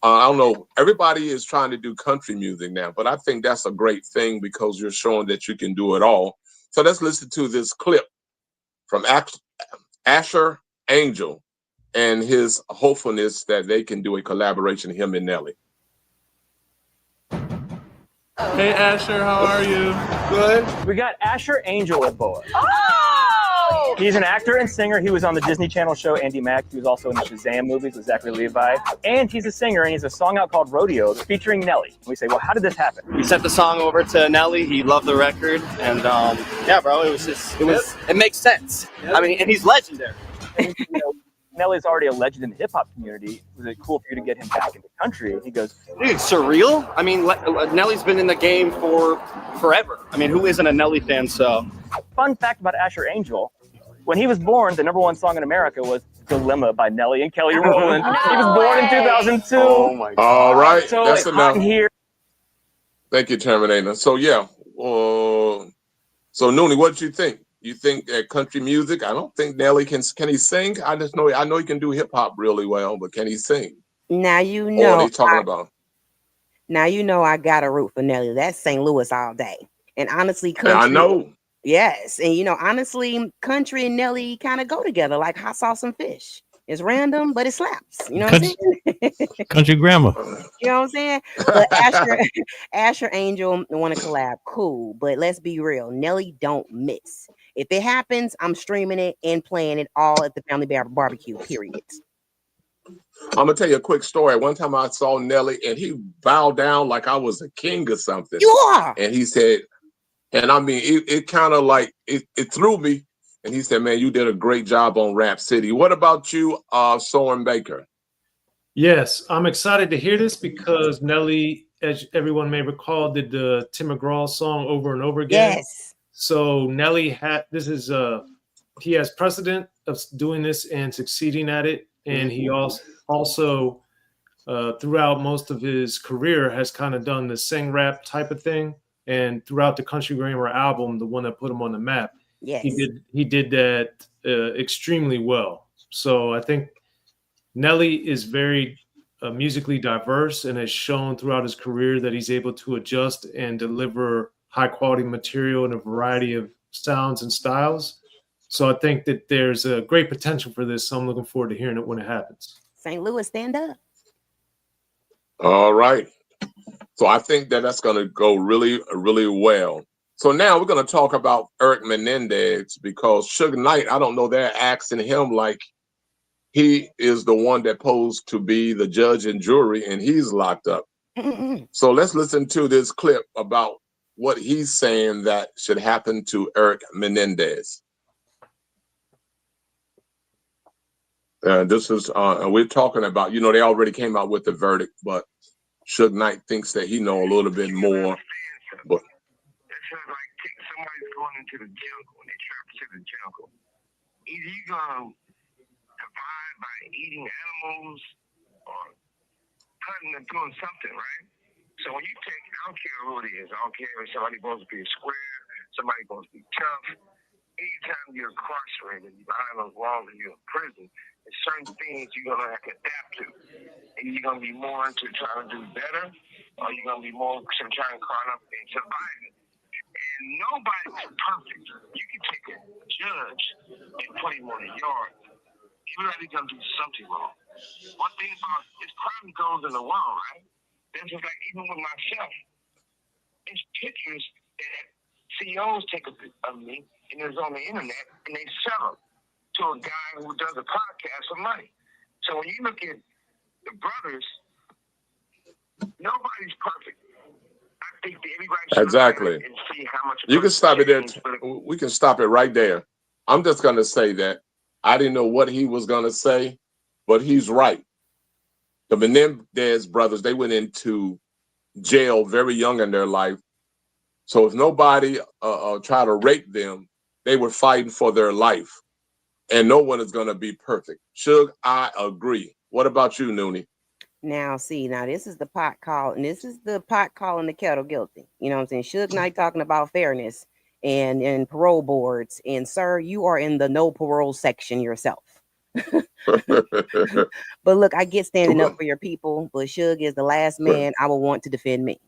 I don't know, everybody is trying to do country music now, but I think that's a great thing because you're showing that you can do it all. So let's listen to this clip from Asher Angel and his hopefulness that they can do a collaboration, him and Nelly. Hey Asher, how are you? Good. We got Asher Angel aboard. Oh! He's an actor and singer. He was on the Disney Channel show Andy Mack. He was also in the Shazam movies with Zachary Levi. And he's a singer, and he has a song out called Rodeo featuring Nelly. We say, well, how did this happen? We sent the song over to Nelly. He loved the record, and yeah, bro, it makes sense. Yep. I mean, and he's legendary. And, Nelly's already a legend in the hip hop community. Was it cool for you to get him back into country? He goes, Dude, surreal. I mean, Nelly's been in the game for forever. I mean, who isn't a Nelly fan? So, fun fact about Asher Angel. When he was born, the #1 song in America was Dilemma by Nelly and Kelly Rowland. He was born in 2002. Oh my God. All right, so that's enough. Here. Thank you, Terminator. So yeah, so Noonie, what did you think? You think that country music? I don't think Nelly can he sing? I know he can do hip hop really well, but can he sing? Now you Or know. are they talking about? Now you know I got a root for Nelly. That's St. Louis all day. And honestly, country. I know. Yes, and honestly, country and Nelly kind of go together like hot sauce and fish. It's random, but it slaps. You know what I'm saying? Country grammar. You know what I'm saying? But Asher Angel want to collab, cool. But let's be real, Nelly don't miss. If it happens, I'm streaming it and playing it all at the family barbecue. Period. I'm gonna tell you a quick story. One time I saw Nelly and he bowed down like I was a king or something. You are. And he said, and I mean, it kind of like it threw me. And he said, "Man, you did a great job on Rap City." What about you, Soren Baker? Yes, I'm excited to hear this because Nelly, as everyone may recall, did the Tim McGraw song over and over again. Yes. So Nelly he has precedent of doing this and succeeding at it, and he also throughout most of his career has kind of done the sing rap type of thing. And throughout the Country Grammar album, the one that put him on the map, yes, he did that extremely well. So I think Nelly is very musically diverse and has shown throughout his career that he's able to adjust and deliver high quality material in a variety of sounds and styles. So I think that there's a great potential for this. So I'm looking forward to hearing it when it happens. St. Louis, stand up. All right. So I think that that's going to go really, really well. So now we're going to talk about Erik Menendez, because Suge Knight, I don't know, they're asking him like he is the one that posed to be the judge and jury, and he's locked up. So let's listen to this clip about what he's saying that should happen to Erik Menendez. This is, we're talking about, they already came out with the verdict, but Suge Knight thinks that he know a little bit more. But somebody's going into the jungle and they trap to the jungle. Either you gonna survive by eating animals or hunting and doing something, right? So when you take, I don't care who it is, I don't care if somebody supposed to be square, somebody supposed to be tough. Anytime you're incarcerated, you're behind those walls and you're in prison, there's certain things you're gonna have to adapt to. And you're gonna be more into trying to do better, or you're gonna be more trying to caught up in surviving. And nobody's perfect. You can take a judge and put him on a yard. Everybody's gonna do something wrong. One thing about it's crime goes in the world, right? That's just like even with myself. It's pictures that CEOs take of me and it's on the internet and they sell them to a guy who does a podcast for money. So when you look at the brothers, nobody's perfect. I think that everybody should exactly. and see how much You can stop it there. We can stop it right there. I'm just going to say that I didn't know what he was going to say, but he's right. The Menendez brothers, they went into jail very young in their life. So if nobody tried to rape them, they were fighting for their life. And no one is going to be perfect. Suge, I agree. What about you, Noonie? Now, see, this is the pot call, and this is the pot calling the kettle guilty. You know what I'm saying? Suge Knight talking about fairness and parole boards. And, sir, you are in the no parole section yourself. But look, I get standing up for your people, but Suge is the last man I would want to defend me.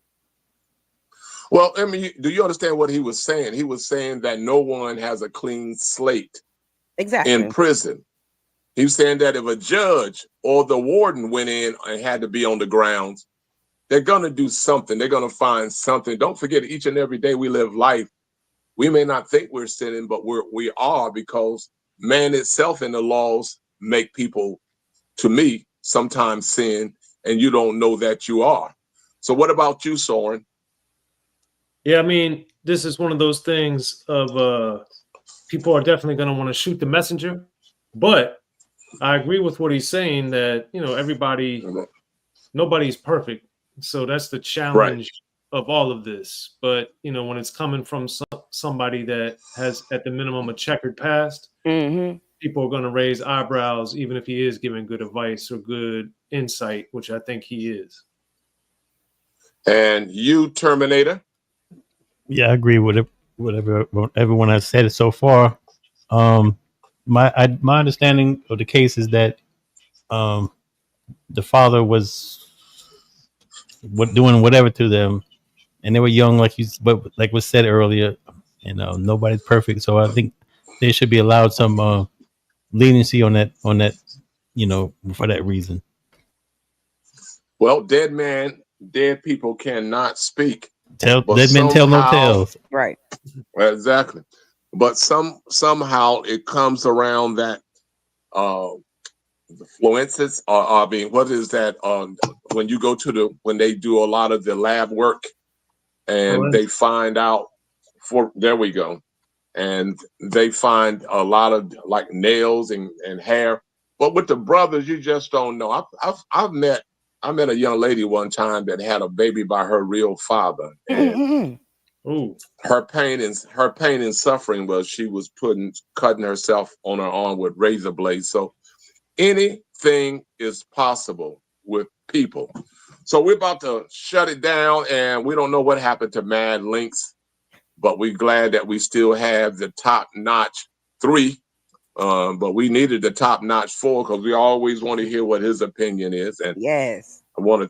Well, I mean, do you understand what he was saying? He was saying that no one has a clean slate in prison. He was saying that if a judge or the warden went in and had to be on the grounds, they're going to do something. They're going to find something. Don't forget, each and every day we live life, we may not think we're sinning, but we are, because man itself and the laws make people, to me, sometimes sin, and you don't know that you are. So what about you, Soren? Yeah, I mean, this is one of those things of people are definitely going to want to shoot the messenger, but I agree with what he's saying that, nobody's perfect. So that's the challenge of all of this. But, when it's coming from somebody that has at the minimum a checkered past, people are going to raise eyebrows, even if he is giving good advice or good insight, which I think he is. And you, Terminator? Yeah, I agree with whatever everyone has said so far. My understanding of the case is that the father was doing whatever to them, and they were young, like was said earlier. Nobody's perfect, so I think they should be allowed some leniency on that. For that reason. Well, dead people cannot speak. Dead men tell no tales. Right. Exactly. But somehow it comes around that fluences, what is that? When you go when they do a lot of the lab work and they find out there we go. And they find a lot of like nails and hair. But with the brothers, you just don't know. I met a young lady one time that had a baby by her real father. And her pain and suffering was she was cutting herself on her arm with razor blades. So anything is possible with people. So we're about to shut it down, and we don't know what happened to Mad Links, but we're glad that we still have the top-notch 3. But we needed the top-notch 4 because we always want to hear what his opinion is. And yes, I want to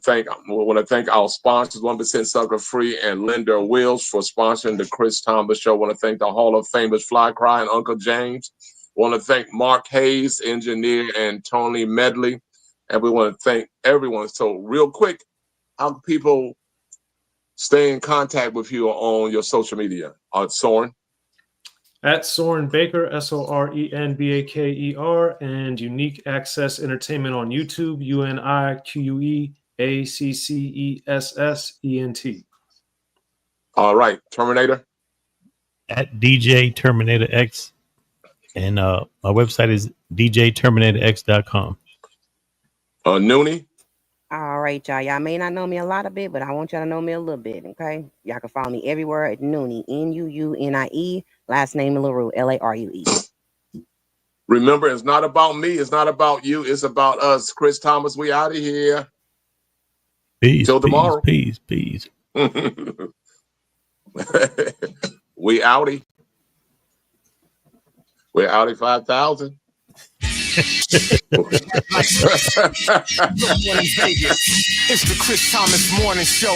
thank our sponsors, 1% Sugar Free and Linda Wills for sponsoring the Chris Thomas Show. I want to thank the Hall of Famers Fly Cry and Uncle James. I want to thank Mark Hayes, engineer, and Tony Medley. And we want to thank everyone. So real quick, how can people stay in contact with you on your social media? Soren? At Soren Baker, SORENBAKER, and Unique Access Entertainment on YouTube, UNIQUEACCESSENT. All right, Terminator? At DJ Terminator X, and my website is djterminatorx.com. Noonie? All right, y'all. Y'all may not know me a lot of bit, but I want y'all to know me a little bit, okay? Y'all can follow me everywhere at Noonie, Nuunie. Last name LaRue, LaRue. Remember, it's not about me. It's not about you. It's about us. Chris Thomas, we out of here. Peace. Till tomorrow. Peace. We outie. We're outie 5,000. It's the Chris Thomas Morning Show.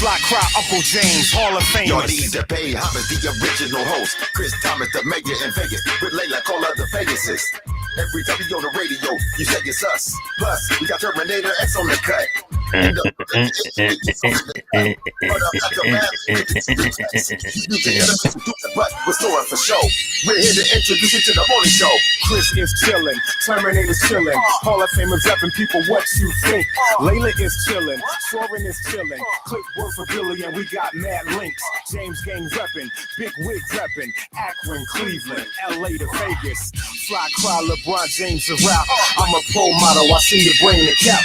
Fly Cry, Uncle James, Hall of Fame. Y'all need to pay homage, the original host. Chris Thomas, the mayor in Vegas. Relay like all other Vegases. Every time you on the radio, you say it's us. Plus, we got Terminator X on the cut. But we're soaring for show. We're here to introduce you to the morning show. Chris is chillin', Terminator's chillin', Hall of Famers reppin', people, what you think? Layla is chillin', Soren is chillin', Click work for Billy and we got mad links. James Gang reppin', Big Wig reppin', Akron, Cleveland, LA to Vegas. Fly Cry, LeBron James around. I'm a pro model, I see your brain the cap.